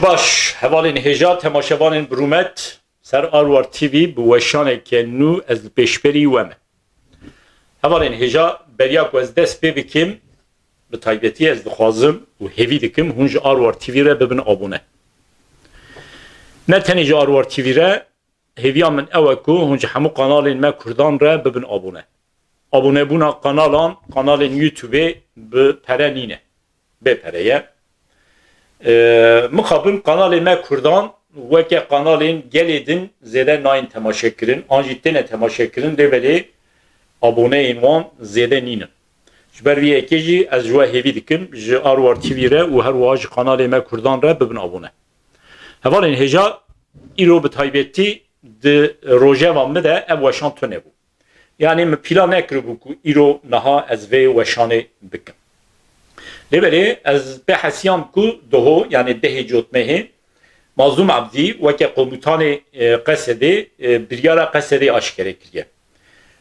باش هوالین هجا تماشاوان برومت سر آروار تیوی بوشانه که نو از پیشبری ومه هوالین هجا بریاک و از دست بکیم به طایبتی از دخوازم و هیوی دکم هنج آروار تیوی را ببن آبونه نه تنیج آروار تیوی را هیوی من اوکو هنج همو قنال ما کردان را ببن آبونه آبونه بونا قنال یوتیوب به پرنینه به پره مخابن قنال ما کردان وکه قنالین گلیدن زیده ناین تماشا کرن آنجی تنه تماشا کرن لیولی abone اینوان زیده نینن جبر وی اکیجی از جوا هیوی دکم جه آروار تیوی را و هر واج قنال ما کردان را ببن abone هوالین هجا ایرو به طایبتی ده روژه وامه ده اب وشان تونه بو یعنی مپیلا نکر بو که ایرو نها از وی وشانه بکم لیبری از به حسیام کو دهو یعنی ده جوتمه مازوم عبدی وکه قومتان قصده بریارا قصده آشکره کریه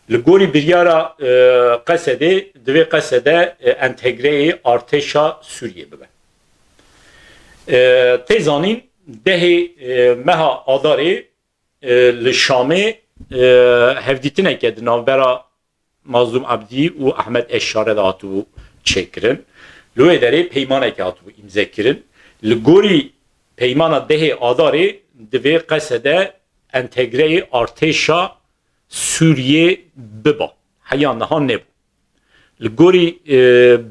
لگوری بریارا قصده دوی قصده انتگره ارتشا سوریه ببن تیزانین ده مها آداره لشامه هفدیتنه که نوبرا مازوم عبدی و احمد اشاره داتو چکرن لوی داره پیمانه که هاتو امضا کرن لگوری پیمانه ده آداره دوی قصده انتگره ارتشا سوریه ببا حیان نها نبو لگوری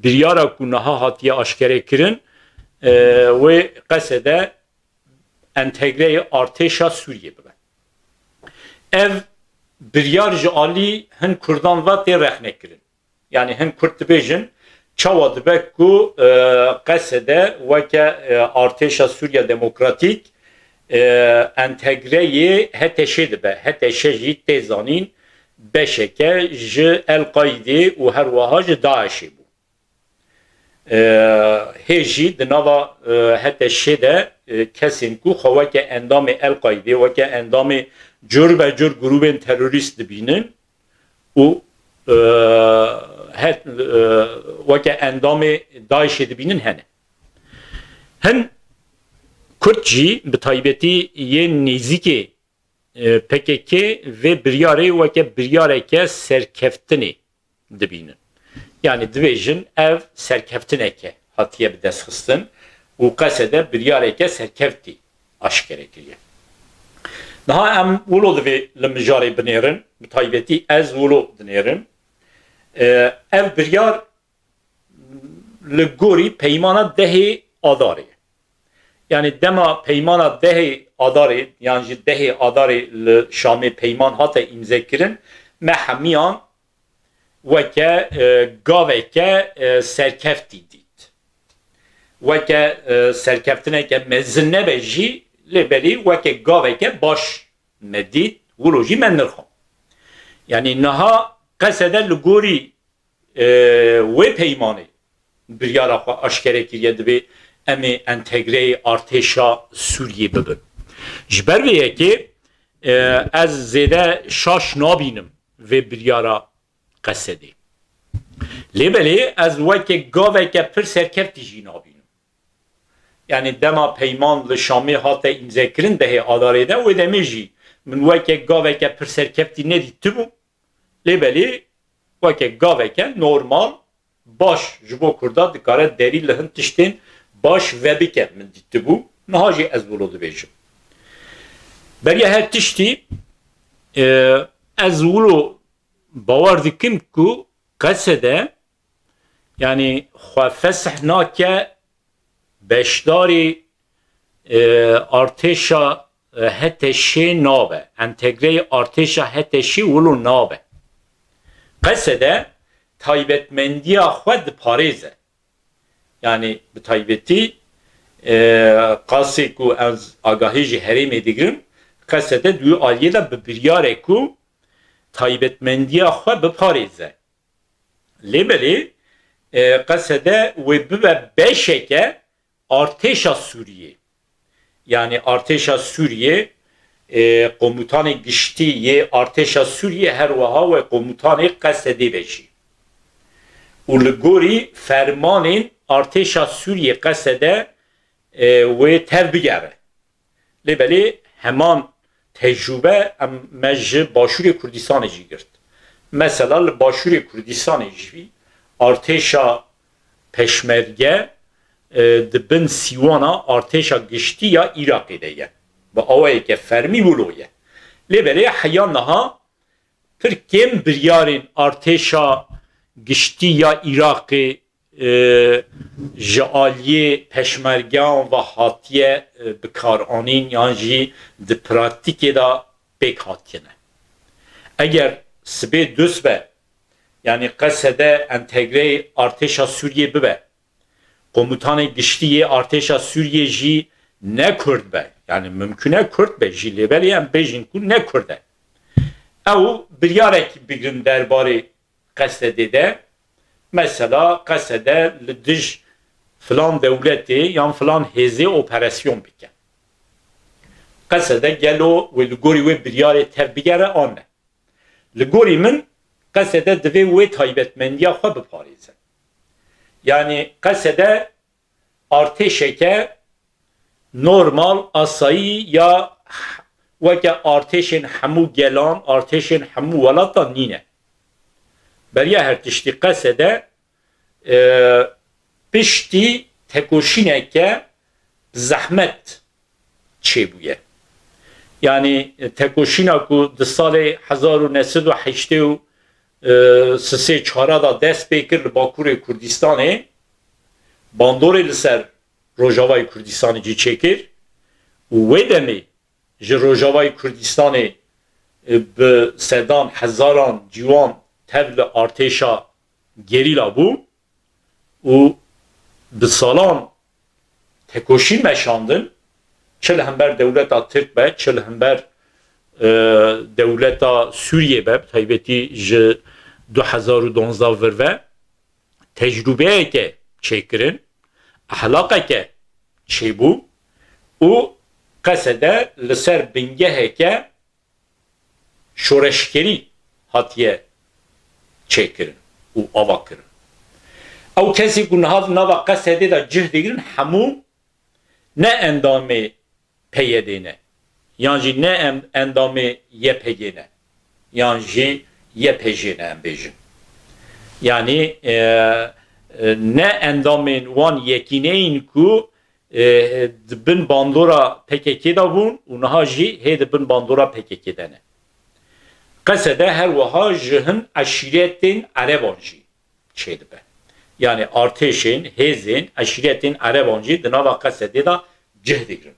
بریارا که نها هاتیه آشکره کرن و قصده انتگره ارتشا سوریه ببا ev biryar ji alî hin Kurdan ve tê rexnekirin. Yani hin Kurd dibêjin çawa dibe ku qesede weke artêşa Sûriya Demokratîk entegreyê HTŞ dibe. HTŞ jî tê zanîn beşeke ji El-Qaîdê û her wiha ji Daişê bû. Hê jî di nava HTŞ de kesên ku xwe weke endamê El-Qaîdê weke endamê جور به جور گروه تروریست بینن و وکه اندام داعش بینن هنه هن کردجی به طایبتی یه نیزیک PKK ve biryare وکه biryare که سرکفتنی دبینن yani dvejin ev serkeftine ke hatiye bir dest xistin و qasede biryare ke serkefti aşkere kiriye daha em vulu divê li mijarê binêrin bi taybetî ez vulu dinêrim ev biryar li gorî peymana dehê adarê yani dema peymana dehê adarê yan jî dehê adarê li Şamê peyman hate imza kirin me hemiyan weke gaveke serkeftî dît weke serkeftineke mezin nebe jî لبلی وکه گاوه که باش مدید ولوجی من نرخم یعنی نها قصده لگوری و پیمانه بریارا خوا اشکره کریه دوی امی انتگره ارتشا سوریه ببن جبر ویه که از زیده شاش نابینم و بریارا قصده لبلی از وکه گاوه که پر سرکفتی جی نابینم yani dema peyman li Şamê hate imza kirin dehê adarê de wê demê jî min weke gaveke pir serkeftî nedîtibû lêbelê weke gaveke normal baş ji bo Kurda dikare derî li hin tiştên baş ve bike min dîtibû niha jî ez wilo dibêjim beriya her tiştî ez wilo bawer dikim ku qesede yani xwe fesih nake beşdari artêşa HTŞ nabe entegre artêşa HTŞ wilo nabe qesede taybetmendiya xwe diparêze yani bi taybetî qasê ku ez agahî ji herêmê digirim qesede dû aliyê de bi biryarê ku taybetmendiya xwe biparêze lêbelê qesede wê bibe beşeke Arteşa Suriye yani Arteşa Suriye komutanı gişti ye Arteşa Suriye her vaha ve komutanı qasede beşi u ligori fermanın Arteşa Suriye qasede و تر بگره لبلی همان تجربه مج باشور کردستان جی گرد مثلا باشور کردستان جی ارتشا پشمرگه دبن سیوانا ارتشا گشتی یا عراقی دیگه با اوه که فرمی بلویه لبلی حیان نها پر کم بریارین ارتشا گشتی یا عراقی جعالیه پشمرگان و حاتیه بکارانین یعنی جی ده پراتیکی دا بیک حاتینه اگر سبه دوست به یعنی قصده انتگره ارتشا سوریه ببه قومتان گشتی ارتشا سوریه جی نکرد به یعنی ممکنه کرد به جی لیبلی هم بیجین کن نکرده او بریارک بگرن درباره قصده ده مثلا قصده لدج فلان دولتی یا فلان هزه اپراسیون بکن قصده گلو و لگوری و بریار تر بگره آنه لگوری من قصده دوی و تایبتمندی خواه بپاریزن یعنی قصده ارتشه که نورمال آسایی یا وکه ارتشن همو گلان ارتشن همو ولاتا نینه برای هر تشتی قصده پشتی تکوشینه که زحمت چه بویه یعنی تکوشینه که در سال 1984 دا دست بکر باکور کردستانه باندور لسر روجاوای کردستان جی چکر و دمی جه روجاوای کردستان به سردان هزاران جوان تبل ارتشا گریلا بو و به سالان تکوشین مشاندن چل هم بر دولتا ترک به چل هم بر دولتا سوریه به تایبتی ج 2012 وروه تجربه که چه کرن احلاقه که چه بو و قصده لسر بنگه که شورشگری هاتیه چه کرن و آوا کرن او کسی که نوا قصده دا جهده گرن همو نه اندام پیدینه یعنی نه اندام یه پیگینه یعنی یه پیجینه هم بیجن یعنی نه اندام وان یکینه این که دبن باندورا پککی دا بون اونها جی هی دبن باندورا پککی دانه قصده هر وها جهن عشیرتین عربان جی چه دبه یعنی ارتشین هزین عشیرتین عربان جی دناوا قصده دا جهده گرن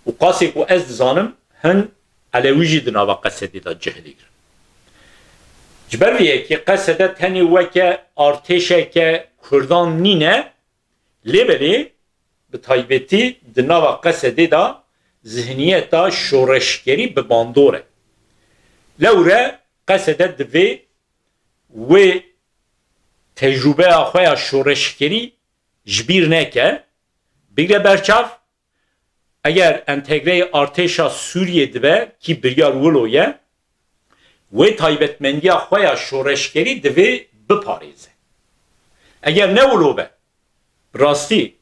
و قاسی که از زانم هن علویجی دناوا قصده دا جهده گرن جبریه که قصده تنی وکه ارتشه که کردان نینه لیبلی به تایبتی دناوا قصده دا ذهنیت دا شورشگری به باندوره لوره قصده دوی و تجربه آخواه شورشگری جبیر نکه بگره برچاف اگر انتگره ارتشا سوریه دوی کی بریار ولویه و تایبتمندی آخواه شورشگری دوی بپاریزه اگر نولو به راستی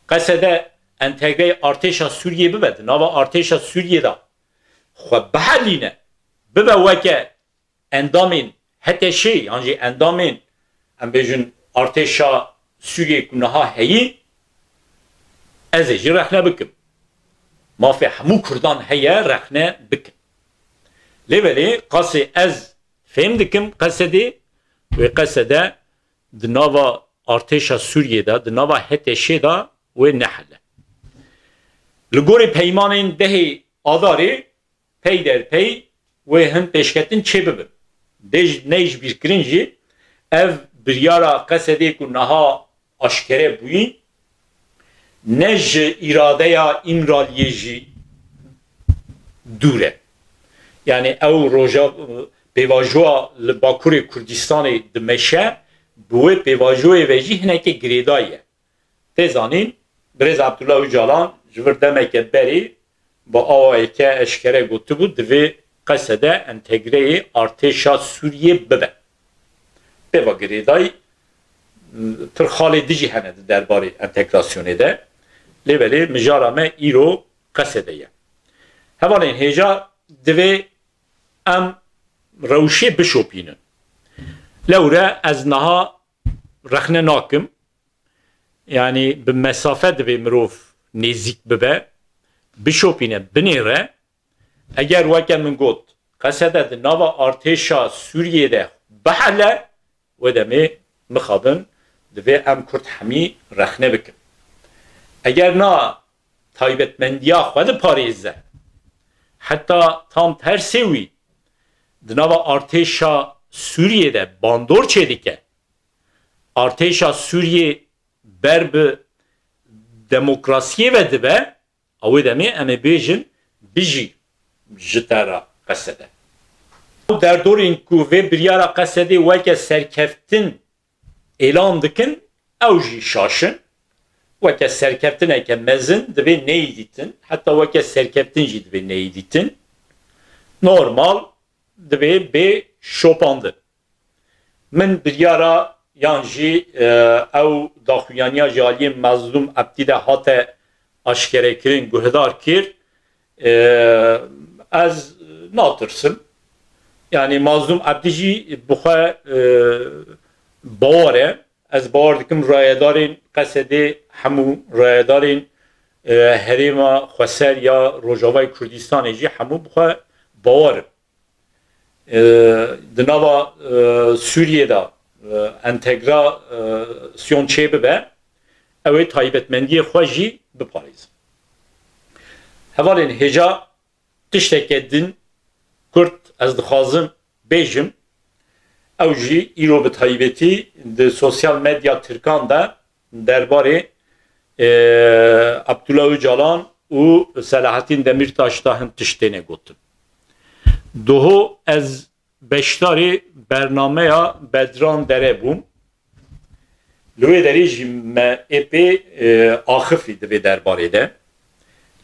قصده انتگره ارتشا سوریه ببد ناوا ارتشا سوریه دا خواه بحلینه ببه وکه اندامین حتی شی یعنی اندامین ام بیجن ارتشا سوریه کنها هیی از جی رخنه بکم ما فی همو کردان هیه رخنه بکم لیولی قصه از فهم دکم قصده و قصده دناوا ارتشا سوریه دا دناوا حتی شی دا و نحله لگوری پیمانین دهی آداری پی در پی و هم پیشکتن چه ببن دیج نیج بیر کرنجی اف بریارا قصده کنها اشکره بوین نج اراده یا امرالیه جی دوره یعنی او روژا پیواجوا لباکور کردستان دمشه بوی پیواجوی ویجی هنه که گریدایه تیزانین برز عبدالله جالان جور دمک بری با آوایی که اشکره گوته بود دوی قصده انتگره ارتشا سوریه ببه پیوا گریدای تر خالی دیجی هنه درباره انتگراسیونه ده لبلی مجارمه ایرو قصده یه هوالین هجا دوی ام روشی بشوپینن لوره از نها رخنه ناکم yani bir mesafe de bir mrof nezik bibe bişopine binire eğer vake min got qasede de nava arteşa Suriye'de bahala ve demi mixabın ve em Kürt hemi rexne bikim eğer na taybetmendiya xwed Pariz'de hatta tam tersi de nava arteşa Suriye'de bandor çedike arteşa Suriye berbe demokrasiye ve dibe avı demi eme bejin biji jitara qasede derdorin ku ve biryara qasede veke serkeftin elan dikin evji şaşın veke serkeftin eke mezin dibe neyditin hatta veke serkeftin jid dibe neyditin normal dibe be şopandı min biryara yanjی او داخویانیا جالی مظلوم ابتدا هات اشکره کرین گهدار کر از ناترسم yani mazlum abdici buha bağıre az bağır dikim rayedarin qasedi hamu rayedarin herima xwesar ya Rojavay Kurdistan ji hamu buha bağır dinava Suriye'de entegrasyon çebe be evet taybetmendiye xwaji bipariz hevalin heca tiştekedin Kürt az dixwazim bêjim ew jî îro bi taybetî di sosyal medya Tirkan de derbarê Abdullah Öcalan û Selahattin Demirtaş da hin tiştêne gotin doho ez beştarê bernameya Bedran dere bûm li wê derê jî me epê axifî divê derbarê de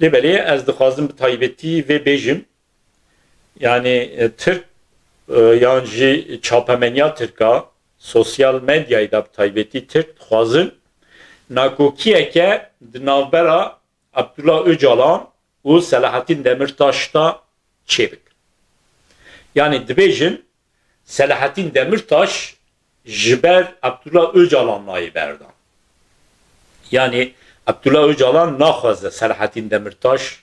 lêbelê ez dixwazim bi taybetî vê bêjim yani Türk yan jî çapemeniya Tirka sosyal medyayê de bi taybetî Türk dixwazin nakokiyeke di navbera Abdullah Öcalan û Selahattin Demirtaş da çêbik yani dibêjin Selahattin Demirtaş jiber Abdullah Öcalan nayê berdan yani Abdullah Öcalan naxwaze Selahattin Demirtaş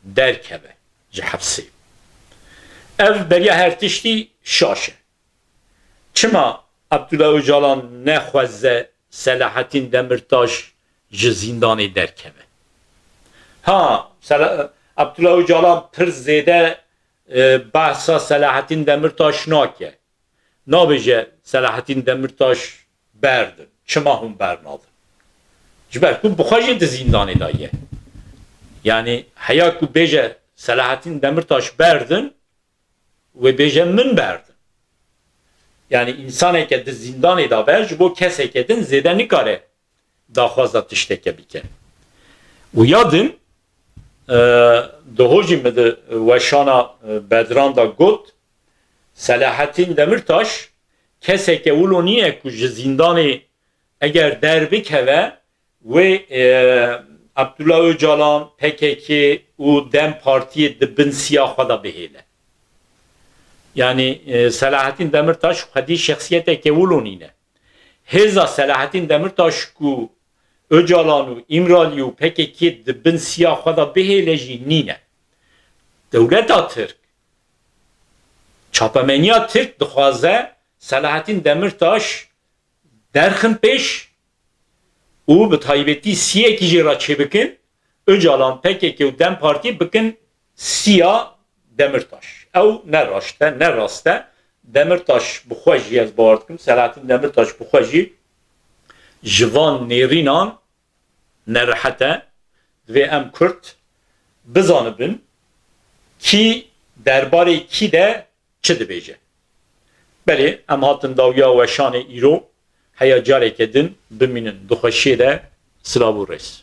derkeve ji hepsê ev beriya her tiştî şaş e çima Abdullah Öcalan nexwaze Selahattin Demirtaş ji zindanê derkeve ha Abdullah Öcalan pir zêde bahsa Selahattin Demirtaş nake nabêje Selahattin Demirtaş berdin çima hûn bernadin jiber ku bixwe jî di zindanê da ye yani heya ku bêje Selahattin Demirtaş berdin ve bêje min berdin yani insaneke di zindanê da ber ji bo keseke din zêde nikare daxwaza tişteke bike û yadin doho jî me di weşana Bedran da got Selahattin Demirtaş keseke wilo niye ku ji zindanê eger derbikeve ve Abdullah Öcalan PKK û Dem Partiyê dibin siya xwe da bihêle yani Selahattin Demirtaş xwedî şexsiyeteke wilo nîne hêza Selahattin Demirtaş ku Öcalan û İmralı û PKK dibin siya xwe da bihêle jî nîne dewleta Tirk çapemeniya Tirk dixwaze Selahattin Demirtaş derxin pêş û bi taybetî siyekî jî ra çêbikin Öcalan PKK û Dem Partî bikin siya Demirtaş ew ne rast e Demirtaş bixwe jî ez bawer dikim Selahattin Demirtaş bixwe jî ji van nêrînan nerihet e divê em Kürt bizanibin kî derbarê kî de çi dibêje belê em hatin dawiya weşanê îro heya careke din bimînin dixweşiyê de silav û rês